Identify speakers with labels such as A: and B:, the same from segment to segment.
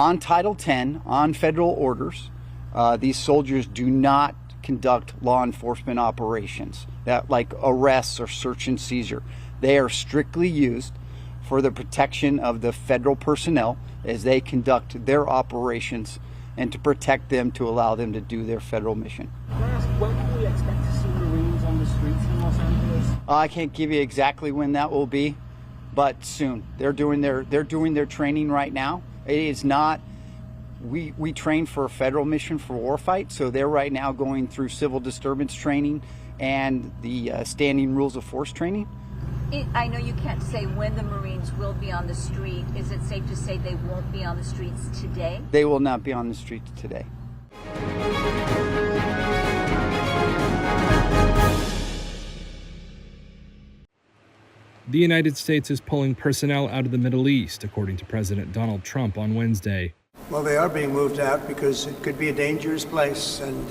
A: On Title 10, on federal orders, these soldiers do not conduct law enforcement operations, that like arrests or search and seizure. They are strictly used for the protection of the federal personnel as they conduct their operations and to protect them, to allow them to do their federal mission.
B: Can I ask, when can we expect to see Marines on the streets in Los Angeles?
A: I can't give you exactly when that will be, but soon. They're doing their training right now. It is not. We train for a federal mission for warfight, so they're right now going through civil disturbance training and the standing rules of force training.
C: I know you can't say when the Marines will be on the street. Is it safe to say they won't be on the streets today?
A: They will not be on the streets today.
D: The United States is pulling personnel out of the Middle East, according to President Donald Trump on Wednesday.
E: Well, they are being moved out because it could be a dangerous place, and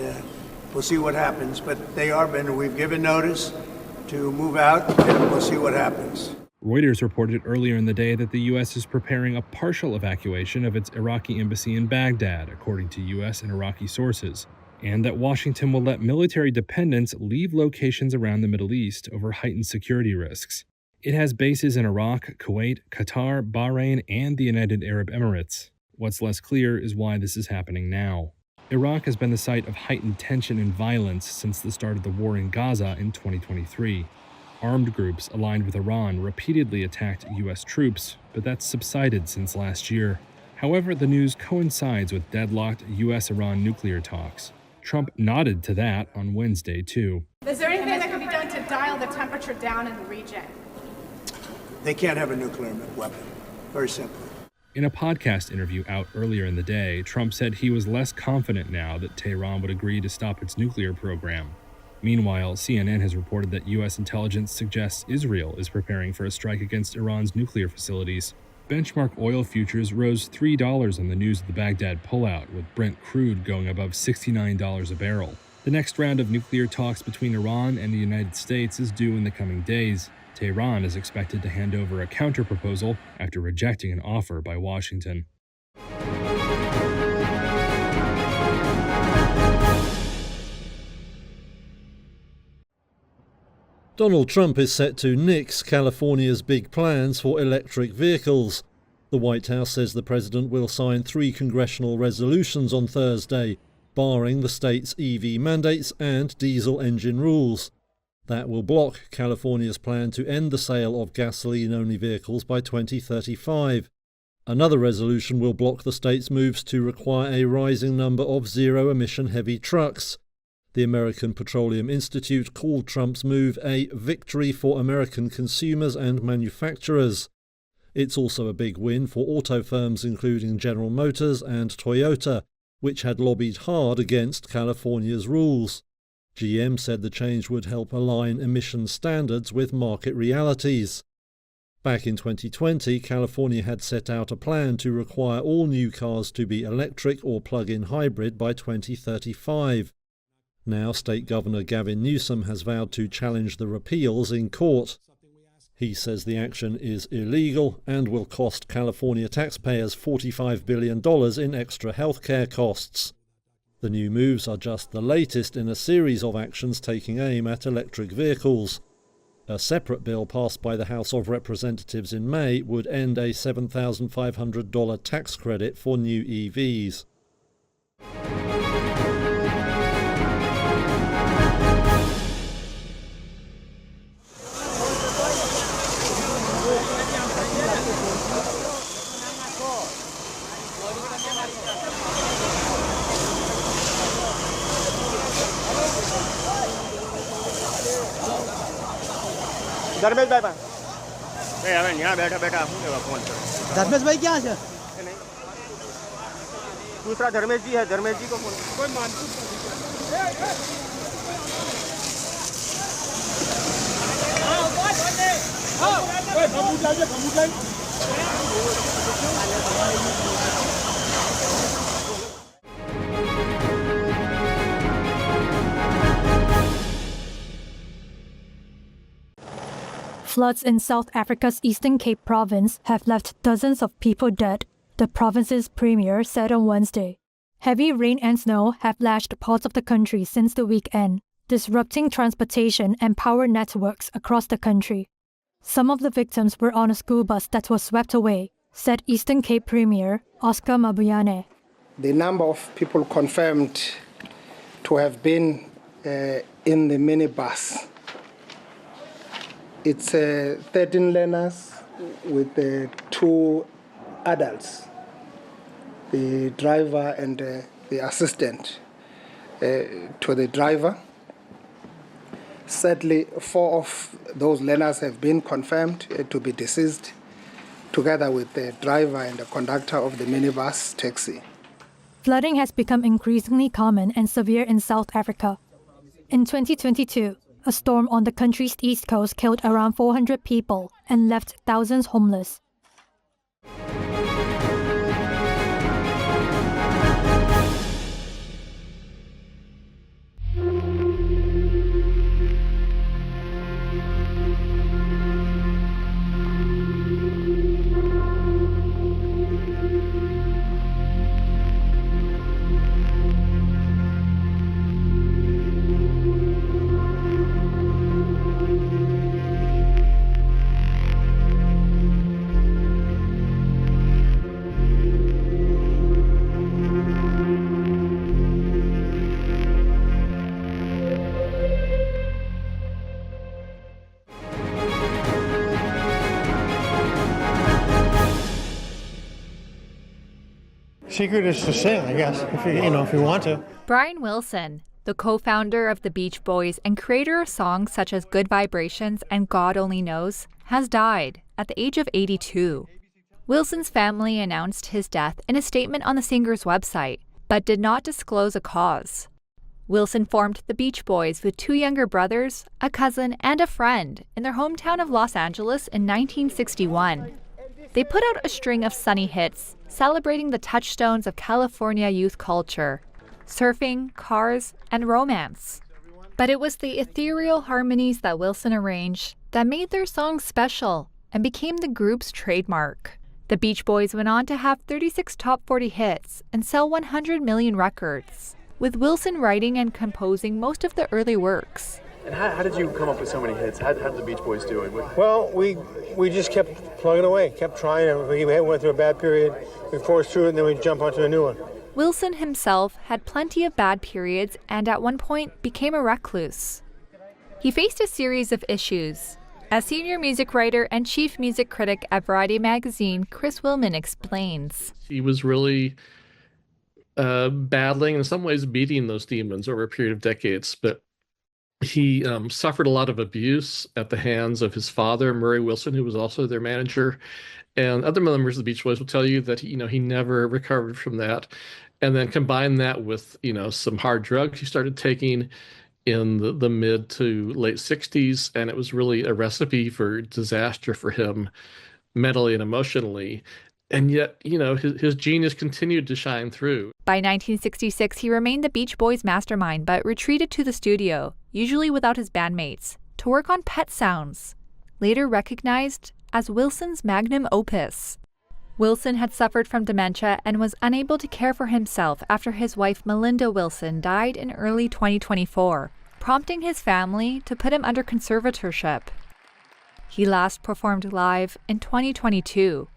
E: we'll see what happens. But we've given notice to move out, and we'll see what happens.
D: Reuters reported earlier in the day that the U.S. is preparing a partial evacuation of its Iraqi embassy in Baghdad, according to U.S. and Iraqi sources, and that Washington will let military dependents leave locations around the Middle East over heightened security risks. It has bases in Iraq, Kuwait, Qatar, Bahrain, and the United Arab Emirates. What's less clear is why this is happening now. Iraq has been the site of heightened tension and violence since the start of the war in Gaza in 2023. Armed groups aligned with Iran repeatedly attacked U.S. troops, but that's subsided since last year. However, the news coincides with deadlocked U.S.-Iran nuclear talks. Trump nodded to that on Wednesday, too.
F: Is there anything that can be done to dial the temperature down in the region?
E: They can't have a nuclear weapon. Very simple.
D: In a podcast interview out earlier in the day, Trump said he was less confident now that Tehran would agree to stop its nuclear program. Meanwhile, CNN has reported that U.S. intelligence suggests Israel is preparing for a strike against Iran's nuclear facilities. Benchmark oil futures rose $3 on the news of the Baghdad pullout, with Brent crude going above $69 a barrel. The next round of nuclear talks between Iran and the United States is due in the coming days. Tehran is expected to hand over a counterproposal after rejecting an offer by Washington.
G: Donald Trump is set to nix California's big plans for electric vehicles. The White House says the president will sign 3 congressional resolutions on Thursday, barring the state's EV mandates and diesel engine rules. That will block California's plan to end the sale of gasoline-only vehicles by 2035. Another resolution will block the state's moves to require a rising number of zero-emission heavy trucks. The American Petroleum Institute called Trump's move a victory for American consumers and manufacturers. It's also a big win for auto firms including General Motors and Toyota, which had lobbied hard against California's rules. GM said the change would help align emissions standards with market realities. Back in 2020, California had set out a plan to require all new cars to be electric or plug-in hybrid by 2035. Now, State Governor Gavin Newsom has vowed to challenge the repeals in court. He says the action is illegal and will cost California taxpayers $45 billion in extra healthcare costs. The new moves are just the latest in a series of actions taking aim at electric vehicles. A separate bill passed by the House of Representatives in May would end a $7,500 tax credit for new EVs.
H: Dharmesh भाई नहीं यहाँ बैठा बैठा phone पर
I: धर्मेश भाई क्या है
H: दूसरा धर्मेश जी है धर्मेश जी को फोन कोई
J: Floods in South Africa's Eastern Cape province have left dozens of people dead.
I: the province's premier said on Wednesday. Heavy rain and snow have lashed parts of the country since the weekend, disrupting transportation and power networks across the country. Some of the victims were on a school bus that was swept away, said Eastern Cape Premier Oscar Mabuyane.
J: The number of people confirmed to have been in the minibus, it's 13 learners with 2 adults, the driver and the assistant to the driver. Sadly, 4 of those learners have been confirmed to be deceased, together with the driver and the conductor of the minibus taxi.
I: Flooding has become increasingly common and severe in South Africa. In 2022, a storm on the country's east coast killed around 400 people and left thousands homeless.
K: Secret is to sing, I guess, if you want to.
L: Brian Wilson, the co-founder of the Beach Boys and creator of songs such as Good Vibrations and God Only Knows, has died at the age of 82. Wilson's family announced his death in a statement on the singer's website, but did not disclose a cause. Wilson formed the Beach Boys with 2 younger brothers, a cousin, and a friend in their hometown of Los Angeles in 1961. They put out a string of sunny hits, celebrating the touchstones of California youth culture: surfing, cars, and romance. But it was the ethereal harmonies that Wilson arranged that made their songs special and became the group's trademark. The Beach Boys went on to have 36 top 40 hits and sell 100 million records, with Wilson writing and composing most of the early works.
M: And how did you come up with so many hits? How did the Beach Boys do it?
K: Well, we just kept plugging away, kept trying. We went through a bad period, we forced through it, and then we jump onto a new one.
L: Wilson himself had plenty of bad periods and at one point became a recluse. He faced a series of issues. As senior music writer and chief music critic at Variety magazine, Chris Willman explains.
N: He was really battling, in some ways beating those demons over a period of decades, but he suffered a lot of abuse at the hands of his father, Murray Wilson, who was also their manager. And other members of the Beach Boys will tell you that, he never recovered from that. And then combine that with, some hard drugs he started taking in the mid to late 60s. And it was really a recipe for disaster for him mentally and emotionally. And yet, his genius continued to shine through.
L: By 1966, he remained the Beach Boys' mastermind, but retreated to the studio, usually without his bandmates, to work on Pet Sounds, later recognized as Wilson's magnum opus. Wilson had suffered from dementia and was unable to care for himself after his wife Melinda Wilson died in early 2024, prompting his family to put him under conservatorship. He last performed live in 2022.